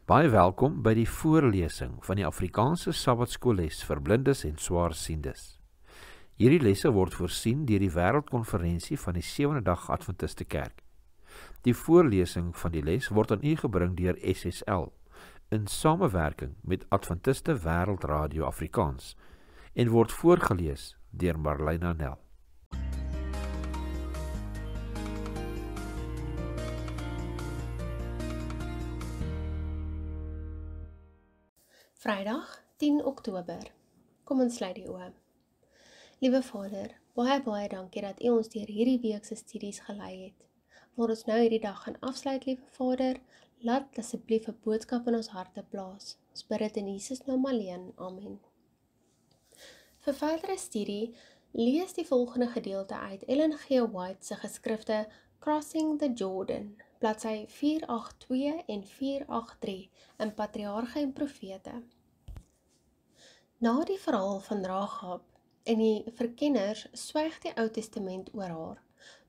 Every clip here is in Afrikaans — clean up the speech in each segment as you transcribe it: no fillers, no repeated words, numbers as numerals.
Baie welkom by die voorlesing van die Afrikaanse Sabbatskoolles vir blindes en swaarsiendes. Hierdie lesse word voorsien deur die Wêreldkonferensie van die Sewende Dag Adventiste Kerk. Die voorlesing van die les word aan u gebring deur SSL in samewerking met Adventiste Wêreldradio Afrikaans en word voorgelees deur Marlena Nel. Vrydag 10 Oktober. Kom ons sluit die oë. Liewe Vader, baie dankie dat U ons deur hierdie week se studies gelei het. Waar ons nou hierdie dag gaan afsluit, liewe Vader, laat asseblief 'n boodskap in ons harte plaas. Ons bid dit in Jesus naam alleen. Amen. Vir verdere studie, lees die volgende gedeelte uit Ellen G. White se geskrifte Crossing the Jordan, bladsy 482 en 483 in Patriarge en Profete. Na die verhaal van Rahab en die verkenners swyg die Ou Testament oor haar,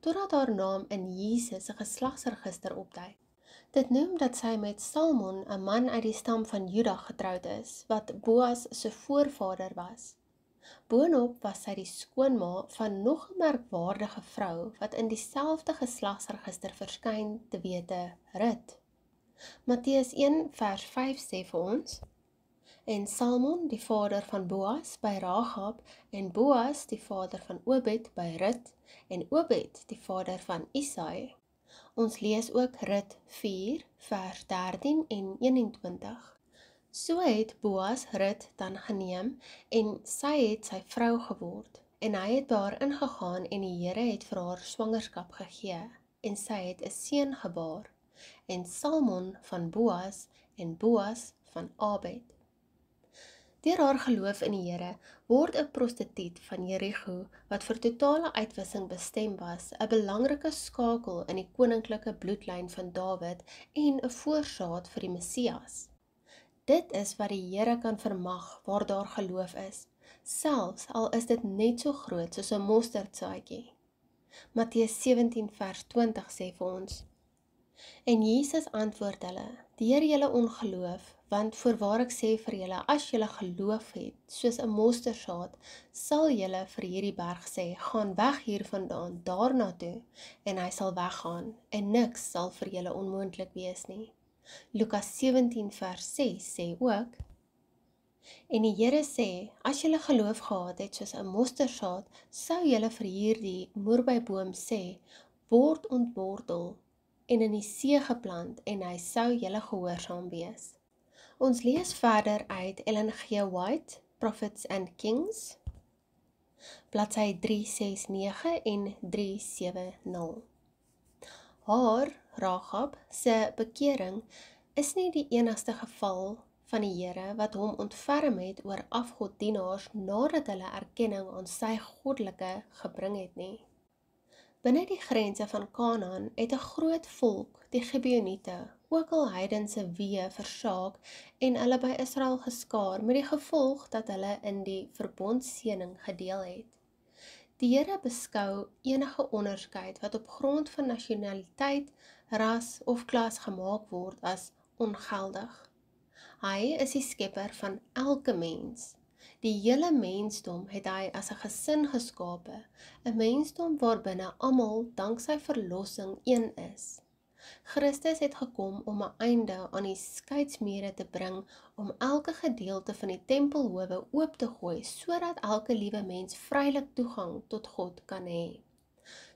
totdat haar naam in Jesus se geslagsregister opduik. Dit noem dat sy met Salmon, 'n man uit die stam van Juda, getroud is, wat Boas se voorvader was. Boonop was sy die skoonma van nog 'n merkwaardige vrou wat in dieselfde geslagsregister verskyn, te wete Rut. Matteus 1 vers 5 sê vir ons: En Salmon, die vader van Boas, by Rahab, en Boas, die vader van Obed, by Rut, en Obed, die vader van Isai. Ons lees ook Rut 4 vers 13 en 21. So het Boas Rut dan geneem, en sy het sy vrou geword, en hy het by haar ingegaan, en die Here het vir haar swangerskap gegee, en sy het 'n seun gebaar, en Salmon van Boas, en Boas van Obed. Deur haar geloof in die Here word 'n prostituut van Jerigo, wat vir totale uitwissing bestem was, 'n belangrike skakel in die koninklike bloedlyn van Dawid en 'n voorsaat vir die Messias. Dit is wat die Here kan vermag waar daar geloof is, selfs al is dit net so groot soos 'n mosterdsaadjie. Matteus 17 vers 20 sê vir ons: En Jesus antwoord hulle: Deur julle ongeloof, want voorwaar ek sê vir julle, as julle geloof het, soos 'n mosterdsaad, sal julle vir hierdie berg sê, gaan weg hiervandaan, daarna toe, en hy sal weggaan, en niks sal vir julle onmoontlik wees nie. Lukas 17 vers 6 sê ook: En die Here sê, as julle geloof gehad het soos 'n mosterdsaad, sou julle vir hierdie moerbeiboom sê, word ontwortel en in die see geplant, en hy sou julle gehoorsaam wees. Ons lees verder uit Ellen G. White, Prophets and Kings, bladsy 369 en 370. Haar, Rahab, se bekering is nie die enigste geval van die Here wat hom ontferm het oor afgoddienaars nadat hulle erkenning aan sy goddelike gebring het nie. Binne die grense van Kanaan het 'n groot volk, die Gibeoniete, ook al heidense weë versaak en hulle by Israel geskaar met die gevolg dat hulle in die verbondseëning gedeel het. Die Here beskou enige onderskeid wat op grond van nasionaliteit, ras of klas gemaak word as ongeldig. Hy is die skepper van elke mens. Die hele mensdom het hy as 'n gesin geskape, 'n mensdom waarbinne almal dank sy verlossing een is. Christus het gekom om 'n einde aan die skeidsmure te bring, om elke gedeelte van die tempelhowe oop te gooi, sodat elke liewe mens vrylik toegang tot God kan hê.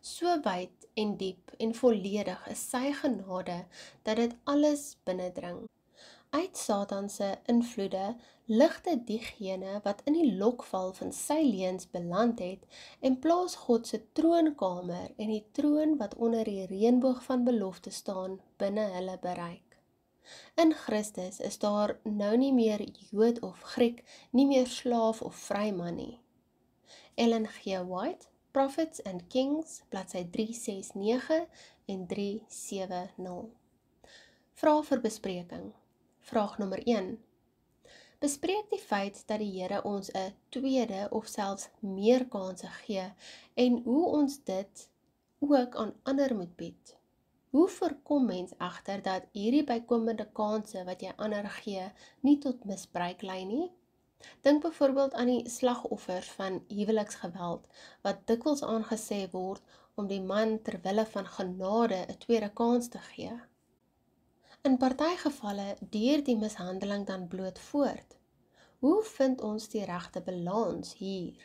So wyd en diep en volledig is sy genade, dat dit alles binnendring. Uit Satan se invloede lig dit diegene wat in die lokval van sy leuns beland het, en plaas God se troonkamer en die troon wat onder die reënboog van belofte staan binne hulle bereik. In Christus is daar nou nie meer Jood of Griek, nie meer slaaf of vryman nie. Ellen G. White, Prophets and Kings, bladsy 369 en 370. Vraag vir bespreking. Vraag nommer 1. Bespreek die feit dat die Here ons 'n tweede of selfs meer kanse gee en hoe ons dit ook aan ander moet bied. Hoe voorkom mens egter dat hierdie bykomende kanse wat jy ander gee, nie tot misbruik lei nie? Dink byvoorbeeld aan die slagoffers van huweliksgeweld, wat dikwels aangesê word om die man ter wille van genade 'n tweede kans te gee. In party gevalle duur die mishandeling dan bloot voort. Hoe vind ons die regte balans hier?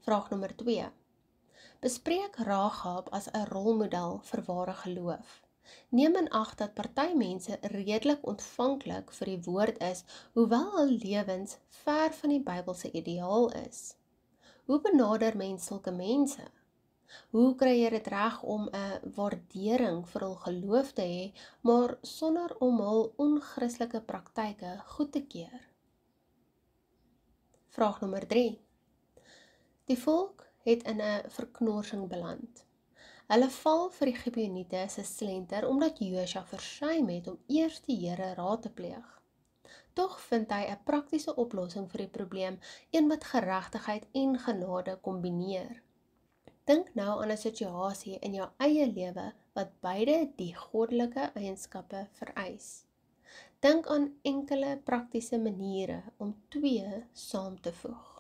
Vraag nommer 2. Bespreek Rahab as 'n rolmodel vir ware geloof. Neem in ag dat party mense redelik ontvanklik vir die woord is, hoewel hul lewens ver van die Bybelse ideaal is. Hoe benader mens sulke mense? Hoe kry jy dit reg om 'n waardering vir hul geloof te hê, maar sonder om hul onchristelike praktyke goed te keur? Vraag nommer 3. Die volk het in 'n verknorsing beland. Hulle val vir die Gibeoniete se slenter omdat Josua versuim het om eers die Here raad te pleeg. Tog vind hy 'n praktiese oplossing vir die probleem, een wat geregtigheid en genade kombineer. Dink nou aan 'n situasie in jou eie lewe wat beide die goddelike eienskappe vereis. Dink aan enkele praktiese maniere om twee saam te voeg.